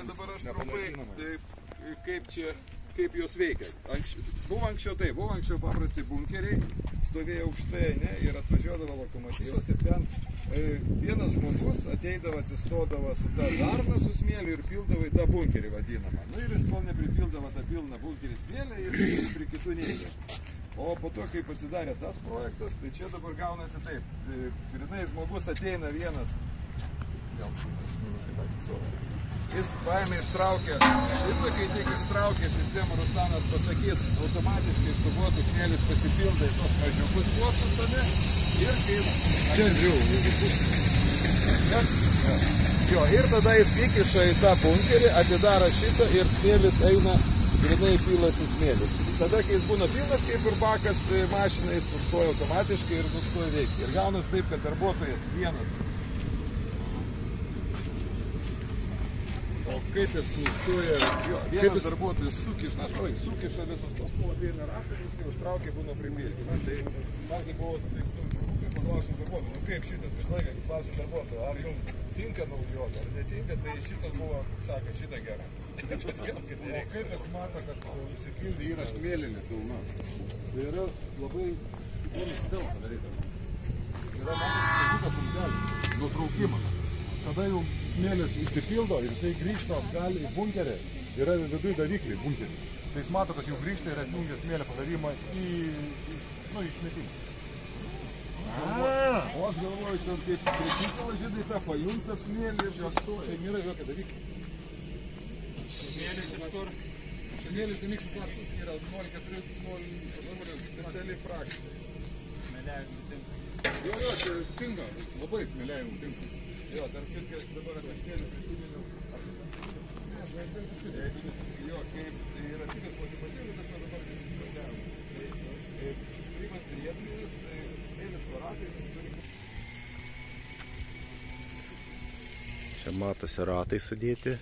dabar aš trumpai, kaip jos veikia. Buvo anksčiau paprastai bunkeriai, stovėjo aukštai, ne, ir atvažiuodavo lokomotyvas ir ten vienas žmogus ateidavo, atsistodavo su ta darna su smėliu ir pildavo į tą bunkerį vadinamą. Nu ir jis kol nepripildavo tą pilną bunkerį smėlį ir prie kitų neįdė. O po to, kai pasidarė tas projektas, tai čia dabar gaunasi taip. Grinai žmogus ateina vienas, jis paėmė ištraukė, šitą, kai tik ištraukė sistemą, Ruslanas pasakys, automatiškai iš tų bosų smėlis pasipilda į tos mažiukus bosus, ane? Ir kaip... Čia žiūrėjau. Ir tada jis įkiša į tą bunkerį, atidaro šitą ir smėlis eina, grinai pilasi smėlis. Tada, kai jis būna pilnas, kaip ir bakas, mašinai sustoja automatiškai ir nustoja veikti. Ir gaunas taip, kad darbuotojas vienas. O kaip jis nustoja, vienas darbuotojas sukiša visus tos nuodėlę ratą, jis jau užtraukė, būna pribėgti. Tai man kai buvo, kaip paklausiu darbuotojų, kaip šitas visą laiką, kaip klausiu darbuotojų, ar jums tinka naujota, ar netinka, tai šitas buvo, sako, šitą gerą. O kaip jis mato, kad užsipildė yra smėlinė pilna? Tai yra labai įdomus sistema padaryta. Yra matas umdelis, nutraukimas. Kada jau smėlis įsipildo ir jisai grįžta atgal į bunkerį, yra viduje davikliai bunkerį. Tai jis mato, kad jau grįžta ir atjungia smėlio padavimą į išmetimą. O aš galvoju, kad kaip prekykala žydai tą pajunta smėlį ir žastoja. Čia nėra jokio davikliai. Smėlis iš kur? Smėlis į Mikščių platformas yra 0,4 speciali frakcija. Smėliavimų tinka. Jo, čia tinka, labai smėliavimų tinka. Jo, dar kitkas dabar apie smėlį prisiminiau. Jo, kaip tai yra šitas lokomotyvas, aš dabar prisiminiau. Tai primat riedmenis, smėlis varatais turi... Čia matosi ratai sudėti.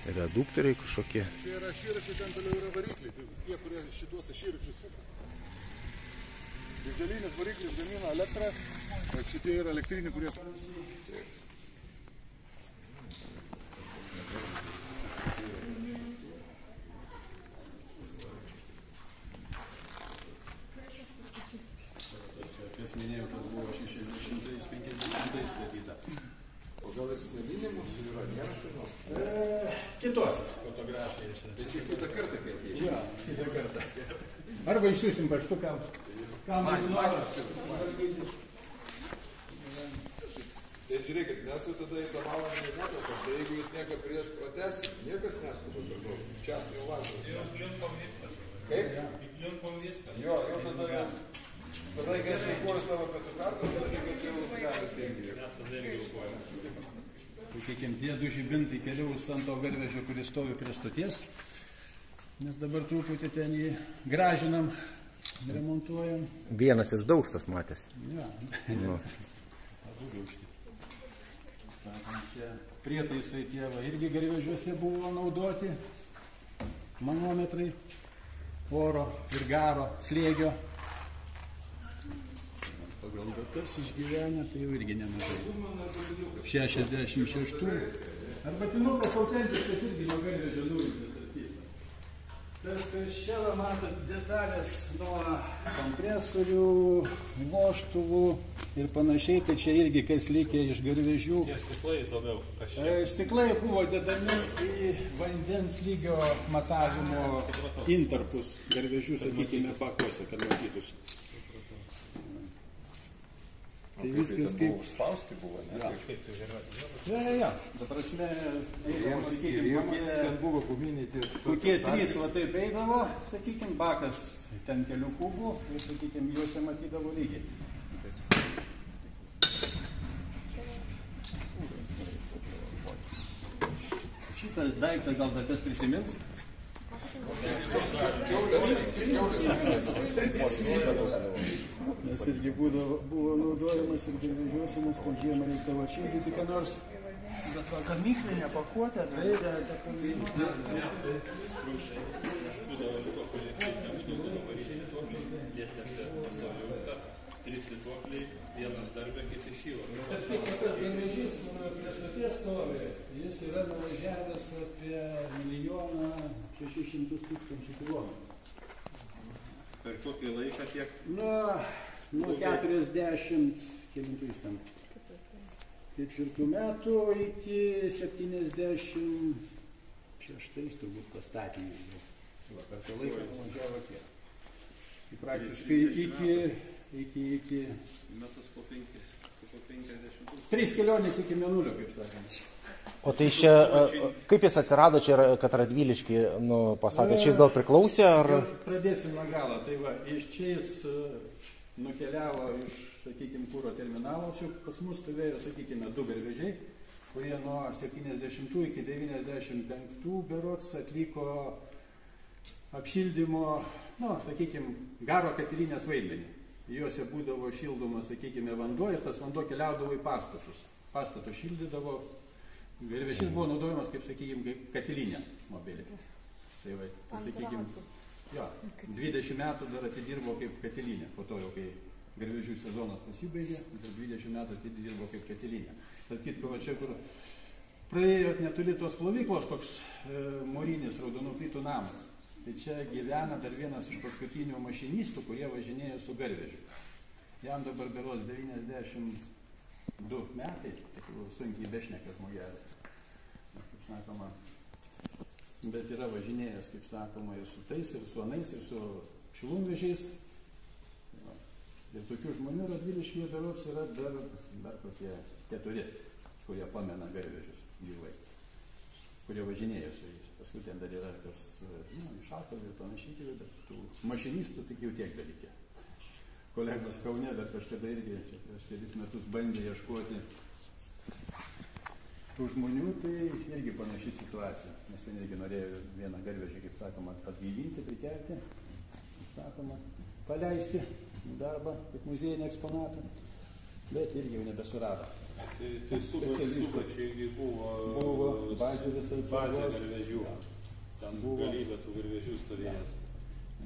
Reduktoriai kažkokie. Tai yra šyračiai, ten toliau yra varikliai. Tie, kurie šituose šyračius suka. Didelinis variklis gamina elektrą, o šitie yra elektriniai, kurie... Kas minėjau, kad buvo 650 statyta. O gal ir smėlinė mūsų yra, nėra senos? Kitose fotografijose. Tai čia kitą kartą, kai atėjai? Jo, kitą kartą. Arba išsiųsim paštuką. Kam mes noras? Tai žiūrėkit, mes jau tada į tą valandą nežinotą, tai jeigu jūs nieko prieš pratęsit, niekas neskuba per daug. Česnio valandą. Kaip? Jo, jau tada... Tada, kai aš reikuoju savo pietų kartą, tada kad jau geras teigė. Mes tada irgi reikuojame. Sakykime, tie du žibintai keliaus ant to garvežio, kuris stovi prie stoties. Nes dabar truputį ten jį gražinam, remontuojam. Vienas iš daužtas matęs. Ja. Abu daužti. Čia prietaisai tie va, irgi garvežiuose buvo naudoti. Manometrai, oro ir garo, slėgio. Pagal datas išgyvenę, tai jau irgi nemažai. 66. Arba tinukas autentiškas irgi nuo garvežio nuimtas. Tas, kas čia matot detalės nuo kompresorių, vožtuvų ir panašiai, tai čia irgi kas likę iš garvežių. Tie stiklai daugiau kažkiek. Stiklai buvo dedami į vandens lygio matavimo intarpus garvežių, sakykime, bakuose, kad matytųsi. Tai viskas kaip... Užspausti buvo, ne? Ja. Kaip tu žemėti? Ja. Ta prasme, ten buvo guminiai kokie 3 va taip eidavo, sakykime, bakas ten kelių kubų ir, sakykime, juose matydavo lygiai. Šitas daiktas gal dar kas prisimins? Nes irgi buvo naudojamas ir garvežiuose, nes kad žiemą reikdavo atšildyti ką nors. Bet va, gamyklinė pakuotė, tai ta paminė. 3 lituokliai, vienas darbė, kiti šyla. Tas garvežys, kur prie stoties stovi, jis yra nuvažiavęs apie 1,600,000 kilometrų. Per kokį laiką tiek? Nuo 40 ketvirtų metų iki 76 turbūt pastatymai. Per tą laiką nuvažiavo tiek. Praktiškai iki Metus po 50. 3 kelionės iki Mėnulio, kaip sakant. O tai čia, kaip jis atsirado čia, kad Radviliškį pasakė, čia jis gal priklausė, ar... Pradėsim nuo galo. Tai va, iš čia jis nukeliavo iš, sakykime, kūro terminalo, čia pas mus stovėjo, sakykime, 2 garvežiai, kurie nuo 70 iki 95 berods atliko apšildymo, sakykime, garo katilinės vaidmenį. Juose būdavo šildomas, sakykime, vanduo ir tas vanduo keliaudavo į pastatus. Pastatus šildydavo. Garvežys buvo naudojamas, kaip, sakykime, katilinė mobilė. Tai va, sakykime, 20 metų dar atidirbo kaip katilinė. Po to jau, kai garvežių sezonas pasibaigė, dar 20 metų atidirbo kaip katilinė. Tarp kitko, va čia, kur praėjo netoli tos plovyklos, toks mūrinis raudonų plytų namas. Tai čia gyvena dar vienas iš paskutinių mašinistų, kurie važinėjo su garvežiu. Jam dabar berods 92 metai, tai sunkiai bešneka žmogelis. Kaip sakoma, bet yra važinėjęs, kaip sakoma, ir su tais, ir su anais, ir su šilumvežiais. Ir tokių žmonių Radviliškyje berods yra dar kokie 4, kurie pamena garvežius gyvai, kurie važinėjo su jais. Paskui ten dar yra kas iš Akalvių ir panašiai, bet tų mašinistų tik jau tiek darykė. Kolegos Kaune dar kažkada irgi čia prieš kelis metus bandė ieškoti tų žmonių, tai irgi panaši situacija. Nes ten irgi norėjo vieną garvežį, kaip sakoma, atgaivinti, prikelti, kaip sakoma, paleisti darbą kaip muziejinį eksponatą, bet irgi jau nebesurado. Tai subačiai buvo bazė visai garvežių. Ten galybė tų garvežių stovėjęs.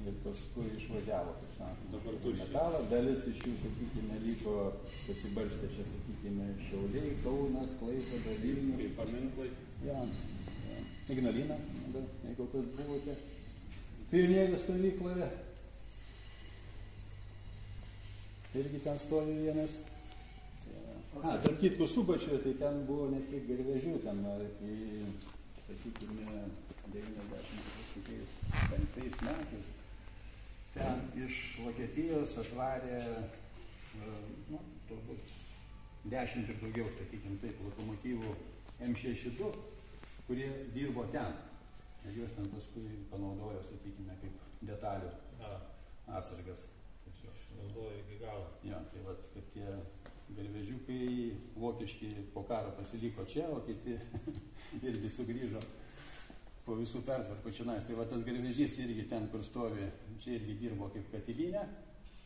Ir paskui išvažiavo, kaip sakoma, metalą. Dalis iš jų, sakykime, liko pasibarstę čia, sakykime, Šiauliai, Kaunas, Klaipėda, Vilnius. Kaip paminklai. Ignalina, jeigu kas buvote. Pionierių stovykloje. Irgi ten stovi vienas. Tarp kitko Subačioje, tai ten buvo ne tik garvežių, ten iki, sakykime, 95 metais. Ten iš Vokietijos atvarė, turbūt 10 ir daugiau, sakykime, taip, lokomotyvų M62, kurie dirbo ten. Ir juos ten paskui panaudojo, sakykime, kaip detalių atsargas. Naudojo iki galo. Ja, tai vat, kad tie garvežiukai vokiški po karo pasiliko čia, o kiti irgi sugrįžo po visų pertvarkų čionais. Tai va tas garvežys irgi ten, kur stovi, čia irgi dirbo kaip katilinė,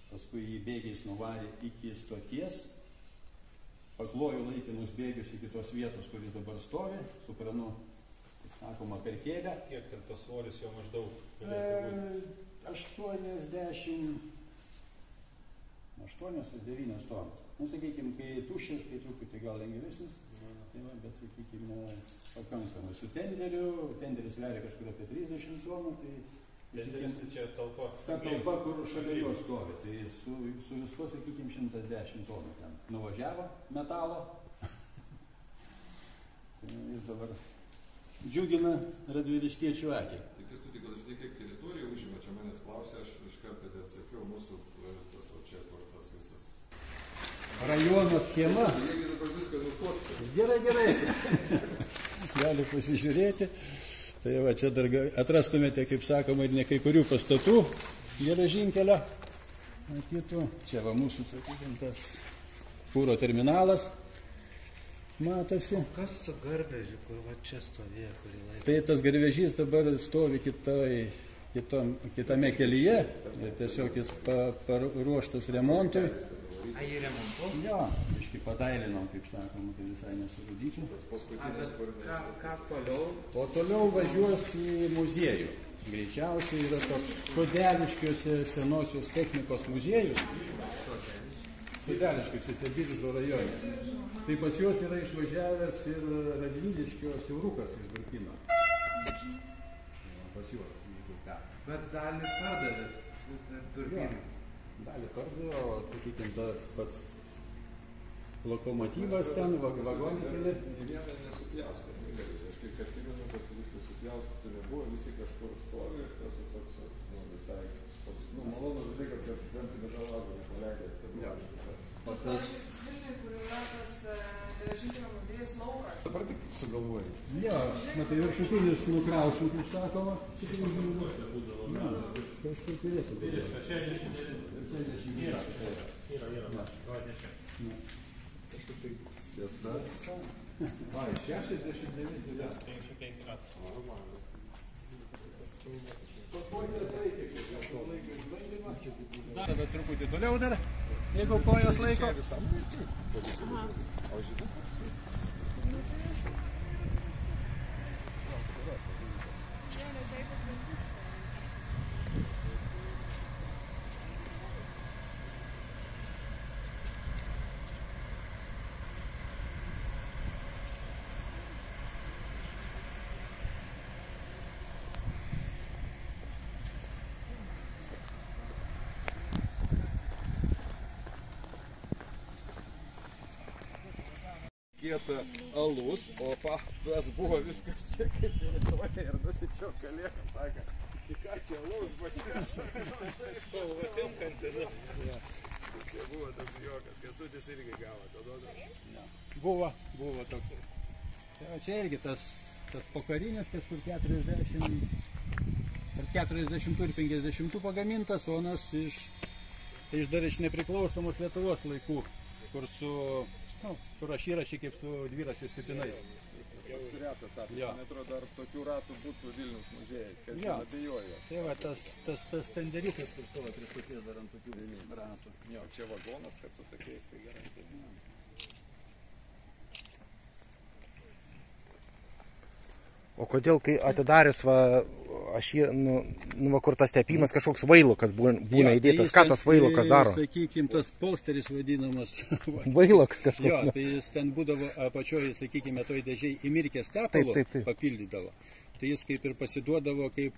paskui jį bėgiais nuvarė iki stoties, paklojo laikinus bėgius iki tos vietos, kuris dabar stovi, su kranu, kaip sakoma, per kėdę. Kiek ten tas svoris jo maždaug galėtų būti? 8 ar 9 tonos. Sakykime, kai tuščias, tai truputį gal lengvesnis, bet, sakykime, pakankamai. Su tenderiu, tenderis sveria kažkur apie 30 tonų, tai... Tenderis tai čia talpa? Ta talpa, kur šalia jo stovi, tai su visko, sakykime, 110 tonų ten nuvažiavo metalo. Tai jis dabar džiugina radviliškiečių akį. Tai Kęstuti, gal žinai, kiek teritorija užima, čia manęs klausė, aš iš karto atsakiau mūsų tas o čia, kur tas visas... Rajono schema. Jeigu dabar viską nufotkė. Gerai. Gali pasižiūrėti. Tai va, čia dar atrastumėte, kaip sakoma, ir ne kai kurių pastatų geležinkelio. Matytų. Čia va mūsų, sakykime, tas kuro terminalas. Matosi. Kas su garvežiu, kur va čia stovėjo kurį laiką? Tai tas garvežys dabar stovi kitame kelyje. Tiesiog jis paruoštas remontui. A, jį remontuo? Jo, iškai padailinom, kaip sakoma, tai visai nesurudyčiau. Ką toliau? O toliau važiuos į muziejų. Greičiausiai yra toks Kodeliškiuose senosios technikos muziejus. Sudeliškėse Biržų rajone. Tai pas juos yra išvažiavęs ir Radviliškio siaurukas iš Durpyno. Pas juos, jeigu ką. Bet dalį pardavęs Durpynų. Dalį pardavė, o sakykime, tas pats lokomotyvas ten, vagonį keli. Vieną nesupjaustė. Aš kiek atsimenu, kad viską supjaustytų nebuvo, visi kažkur stovi ir tas toks, visai toks, malonus dalykas, kad gamtinį žalazą nepaleidė atsiprašyti. O tas... Vilniui, kur yra tas geležinkelio muziejus laukas. Dabar tik sugalvojai. Jo, matai, viršutinis nukrausiu, kaip sakoma. Na, kažkur turėtų būti. 60 yra. Kažkaip tai tiesa. Ai, 69 metų. 55 metų. Tada truputį toliau dar, jeigu kojos laiko. Kieta alus, o tas buvo viskas čia kaip teritorija ir nusičiau kalėką, sako, tai ką čia alaus baškės? Spalva tinkanti, Čia buvo toks juokas, Kęstutis irgi gavo to duodą. Buvo toks. Čia irgi tas pokarinis kažkur 40 ir 50 pagamintas, onas dar iš nepriklausomos Lietuvos laikų, kur aš įrašy kaip su dviračių stipinais. Toks retas atvejis, man atrodo, ar tokių ratų būtų Vilniaus muziejai, kad neabejoju. Tai va, tas tenderiukas, kur stovi prie stoties dar ant tokių ratų. Čia vagonas, kad su tokiais, tai gerai. O kodėl, kai atidarius, kur tas tepimas, kažkoks vailokas būna įdėtas, ką tas vailokas daro? Sakykime, tas polsteris vadinamas. Vailokas kažkoks. Jo, tai jis ten būdavo apačioje, sakykime, toj dėžiai įmirkęs tepalo papildydavo. Tai jis kaip ir pasiduodavo kaip,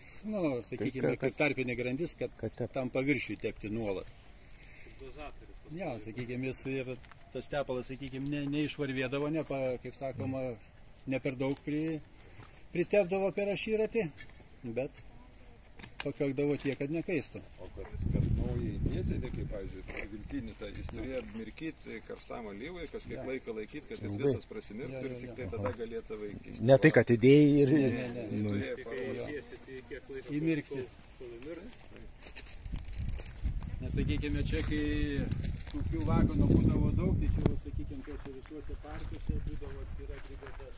sakykime, kaip tarpinė grandis, kad tam paviršiui tepti nuolat. Jo, sakykime, jis ir tas tepalas, sakykime, neišvarvėdavo, kaip sakoma, ne per daug pritepdavo per aširatį, bet pakakdavo tiek, kad nekaistų. O kad naujai įdėti, kaip, pavyzdžiui, viltinį, tai jis turėjo mirkyti karstam alyvai, kažkiek laiką laikyti, kad jis visas prasimirktų ir tik tai tada galėtų vaikišti. Ne tai, kad įdėjai ir... Įmirkti. Nesakykime, čia, kai tokių vagonų būdavo daug, tai čia, sakykime, tuose visuose parkuose būdavo atskira brigada.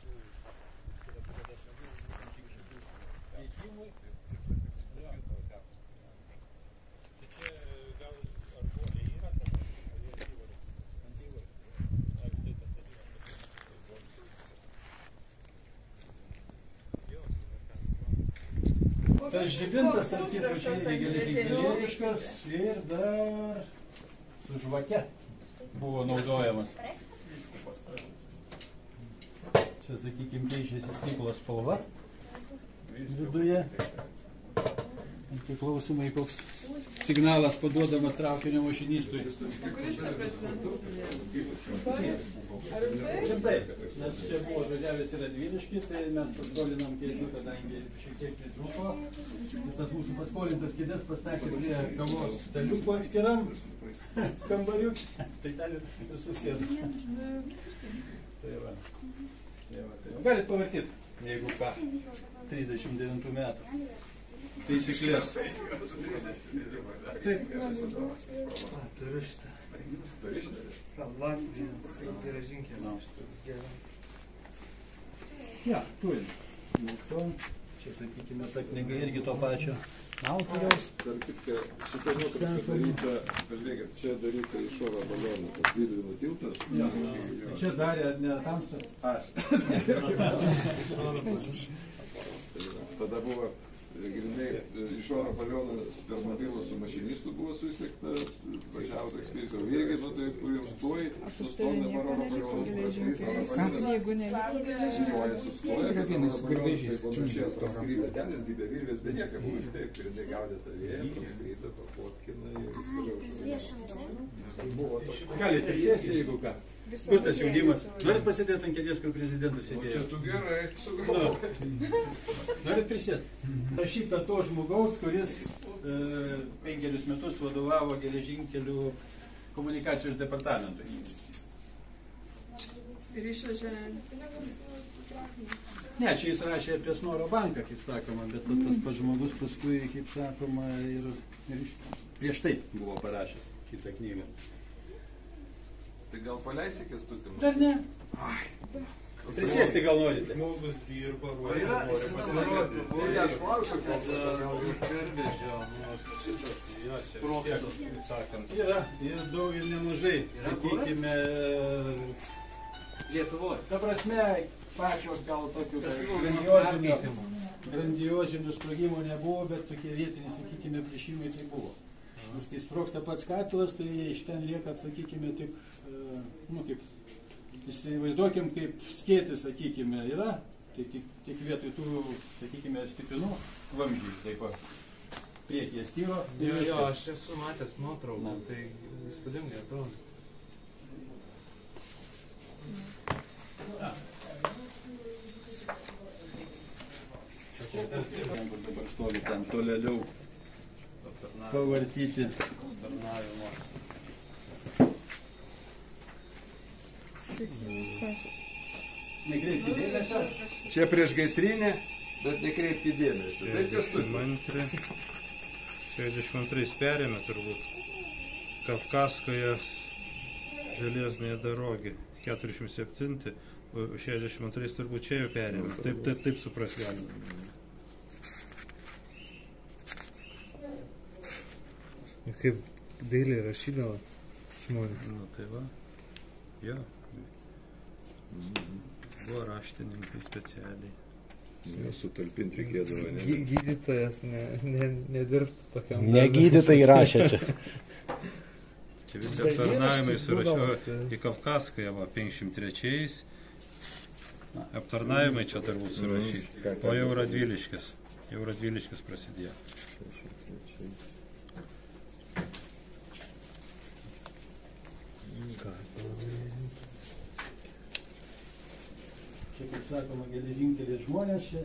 Tas žibintas, tarp kitko, čia irgi geležinkelietiškas ir dar su žvake buvo naudojamas. Čia, sakykime, keičiasi stiklo spalva viduje. Priklausomai koks signalas paduodamas traukinio mašinistui. Kuris čia prezidentas? Taip, nes čia buvo žodžiavęs ir Radviliškį, tai mes paskolinam kėdžių, kadangi šiek tiek pritrūko. Ir tas mūsų paskolintas kėdės pastatė prie kavos staliukų atskiram skambariukį, tai ten ir susėdo. Tai va. Galit pavartyti, jeigu ką, 39 metų. Taisyklės. Taip. Turiu šitą. Latvijos geležinkelio. Ja, turim. Čia, sakykime, ta knyga irgi to pačio autoriaus. Dar kitką, šitą nuotrauką daryta, pažiūrėkit, čia daryta iš oro balionų, tas Vidvinų tiltas. Čia darė ne tamsa. Tada buvo Grinai iš oro balionas per mobilą su mašinistu buvo susiekta, važiavo toks spėjas, o irgi, nu tai tu jau stoji, sustoji dabar oro balionas praskris, oro balionas žinioja sustoja, kad oro balionas taip panašiai praskrydė, ten jis gybė virvės, bet nieka buvo taip, Grinai gaudė tą vėją, praskrydė, pafotkina ir viskas. Galite prisėsti, jeigu ką. Kur tas jaunimas? Norit pasėdėti ant kėdės, kur prezidentas sėdėjo? Čia tu gerai, sugalvoji. Norit prisėsti? Rašyta to žmogaus, kuris 5 metus vadovavo geležinkelių komunikacijos departamentui. Ir išvežė pinigus traukiniu. Ne, čia jis rašė apie Snoro banką, kaip sakoma, bet tas pats žmogus paskui, kaip sakoma, ir prieš tai buvo parašęs šitą knygą. Tai gal paleisi Kęstutį? Dar ne. Prisėsti gal norite? Žmogus dirba, nori pasirodyti. Aš klausiu, kad pervežė, šitas, jo, čia tiek, sakant. Yra, ir daug, ir nemažai. Sakykime, Lietuvoje. Ta prasme, pačios gal tokių grandiozinių sprogimų nebuvo, bet tokie vietiniai, sakykime, priešimai tai buvo. Nes kai sprogsta pats katilas, tai iš ten lieka, sakykime, taip, nu kaip, įsivaizduokim, kaip skėtis, sakykime, yra, tai tik vietoj tų, sakykime, stipinų vamzdžių, taip pat priekyje styro ir viskas. Jo, aš esu matęs nuotrauką, tai įspūdingai atrodo. Dabar stovi ten tolėliau pavartyti aptarnavimo. Nekreipti dėmesio. čia prieš gaisrinę, bet nekreipti dėmesio. Tai Kęstutį. Mantri 62 perėmė turbūt Kavkaskoje želėznėje darogė 47, o 62 turbūt čia jau perėmė. Taip supras galima. Kaip dailiai rašydavo žmonės. Nu tai va, jo. Buvo raštininkai specialiai. Jo, sutalpinti reikėdavo, ne? Gydytojas nedirbtų tokiam. Ne gydytojai rašė čia. Čia visi aptarnavimai surašiavo į Kavkaskoje, va, 53. Aptarnavimai čia turbūt surašyti. O jau Radviliškis prasidėjo. Čia, kaip sakoma, geležinkelės žmonės, čia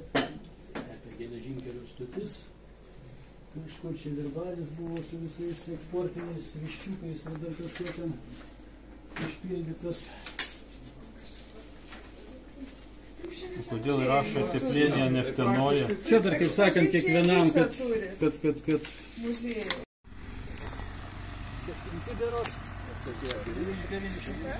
apie geležinkelių stotis. Kažkur čia virbalis buvo su visais eksportiniais viščiukais ir dar kažkuo ten išpildytas. Kodėl rašote plėnėje neftenoje? Čia dar, kaip sakant, kiekvienam, kad Muziejų. 7 berods. Tokie 900.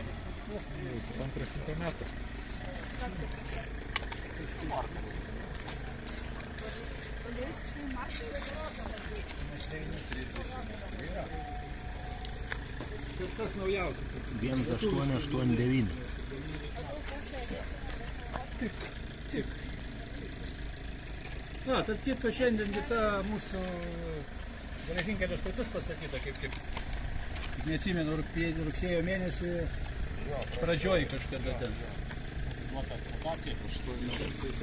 Kažkas naujausias. 1889. Tik. Na, tarp kitko šiandien kita mūsų geležinkelio stotis pastatyta kaip. Neatsimenu, rugsėjo mėnesį pradžioj kažkada ten. 71 metais.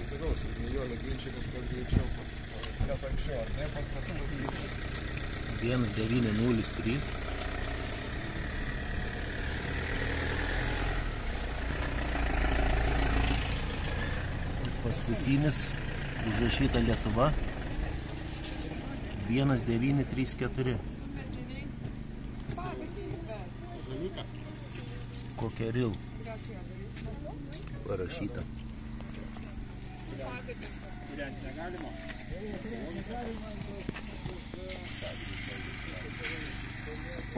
Sakau, su Nijolė ginčikas, kad greičiau pastatė. Kas anksčiau, ar ne pastatė? 1903. Paskutinis užrašyta Lietuva 1934. Kokeril parašyta.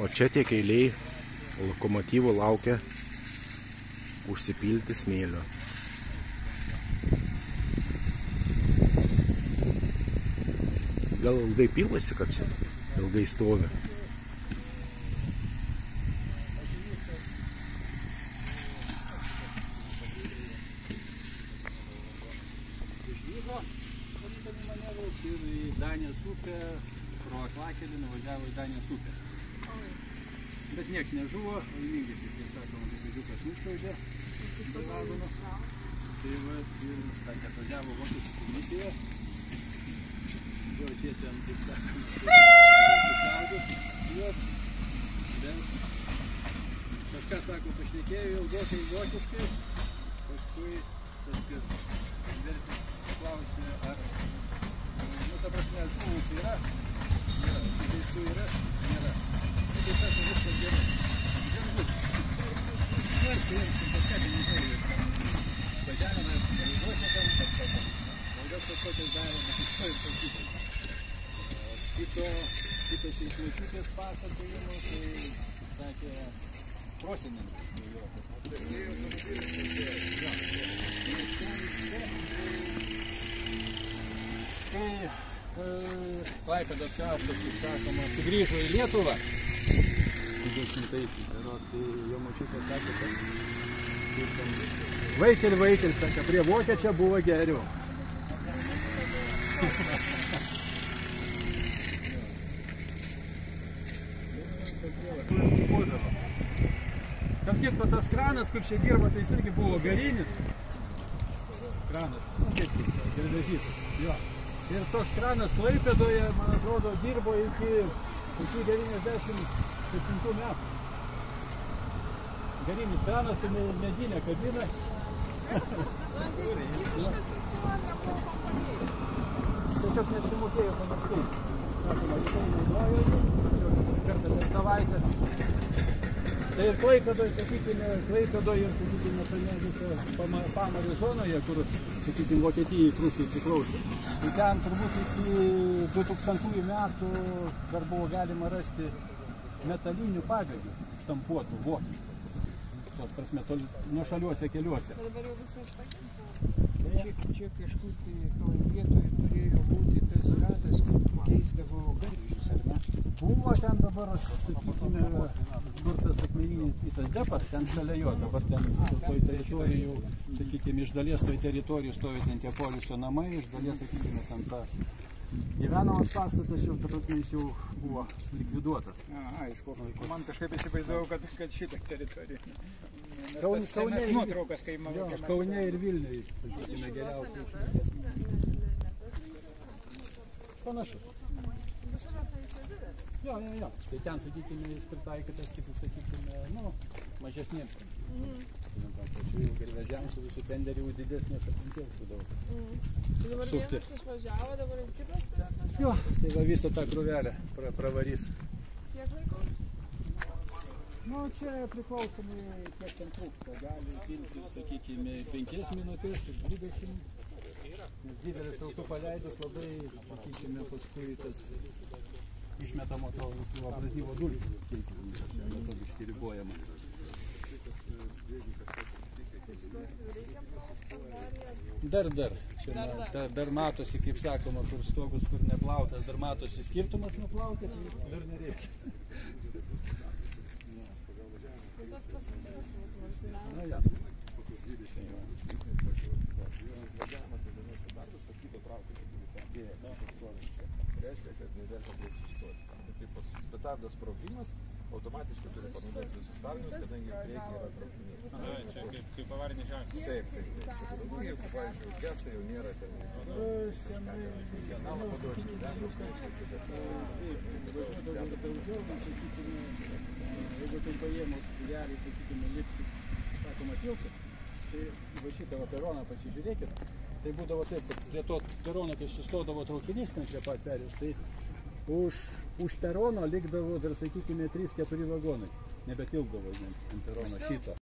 O čia tiek eiliai lokomotyvų laukia užsipilti smėlio. Gal ilgai pilasi, kad čia ilgai stovi. ugnikalnio manevras ir į Danijos upę, pro Aklakelį nuvažiavo į Danijos upę. Bet nieks nežuvo, laimingai, kaip sakoma, vidukas nušliaužė be vagono. Tai va, ir sakė, atvažiavo vokiečių komisija. Jau tie ten, kaip sakant, sušaudus juos. Bet kažką, sako, pašnekėjo ilgokai vokiškai. Paskui tas, kas vertis paklausė, ar, nu, ta prasme, žuvusių yra? Nėra. Sužeistų yra? Nėra. Tai sako, viskas gerai. Žembūt. Svarkiai, paskatiniai žaidžiai. Važiavime, pareizuose tam, valdas kažkokiais darė, bet iš to ir pakytai. Kito šeišmaičiukės pasakojimo, tai, sakė, prosininkas jo. Kai Klaipėdos kraštas, kaip sakoma, sugrįžo į Lietuvą 20-aisiais, tai jo močiutė sakė, kad vaikel, sakė, prie vokiečio buvo geriau. Kažkiek va tas kranas, kur čia dirba, tai jis irgi buvo garinis. Kranas, kaip geležytas, jo. Ir toks kranas Klaipėdoje, man atrodo, dirbo iki 97 metų. Garinis kranas ir medinė kabina. Tiesiog neapsimokėjo panaškai. Sakoma, jisai naudojo, kartą per savaitę. Tai ir Klaipėdoje, sakykime, ir, sakykime, tame visą Pamario zonoje, kur, sakykime, Vokietijai, Prūsijai priklausė. Tai ten turbūt iki 2000 metų dar buvo galima rasti metalinių padėgių štampuotų vokiškų. Tos prasme, nuošaliuose keliuose. Dabar jau viskas pakeista. Čia kažkur tai toj vietoje turėjo būti tas ratas, kaip keisdavo garvežius, ar ne? Buvo ten dabar, sakykime, kur tas akmeninis visas depas, ten šalia jo, dabar ten toj teritorijų, sakykime, iš dalies toj teritorijų stovi ten tie poilsio namai, iš dalies, sakykime, ten ta gyvenamas pastatas jau, ta prasme, jis jau buvo likviduotas. Aišku, man kažkaip įsivaizdavau, kad šitą teritoriją. Kaune nuotraukas, kai man... Kaune ir Vilniuje, sakykime, geriausiai. Panašus. Jo. Tai ten, sakykime, jis pritaikytas, kaip sakykime, nu, mažesnėms. Pačių garvežiams su visų tenderių didesnės apimties būdavo. Tai dabar vienas išvažiavo, dabar ir kitas turėtų? Jo, tai va visą tą krūvelę pravarys. Kiek laiko? Nu, čia priklausomai, kiek ten trūksta. Gali kilti, sakykime, 5 minutės, 20. Nes didelis autų paleidus labai, sakykime, paskui tas išmetamo to abrazyvo dulkių, sakykime, metodiškai ribojama. Dar. Čia dar matosi, kaip sakoma, kur stogus, kur neplautas, dar matosi skirtumas nuplauti, tai dar nereikia. Tas paskutinis turbūt Na, marsinė. ja. Važiavimas ir vienas darbas, o kito traukia, kad reiškia, kad nereikia bus sustoti. Kaip petardas sprogimas, automatiškai turi panaudoti visus starnius, kadangi priekyje yra traukinys. Čia kaip avarinė ženklas. Taip. Čia jeigu, pavyzdžiui, gestai jau nėra ten. Senai, jeigu tai paėmus realiai, sakykime, lipsi, sakoma, tiltų, tai va šitą va peroną pasižiūrėkit, tai būdavo taip, kad prie to perono, kai sustodavo traukinys ten prie pat perės, tai už perono likdavo dar, sakykime, 3-4 vagonai, nebetilpdavo ant perono šito.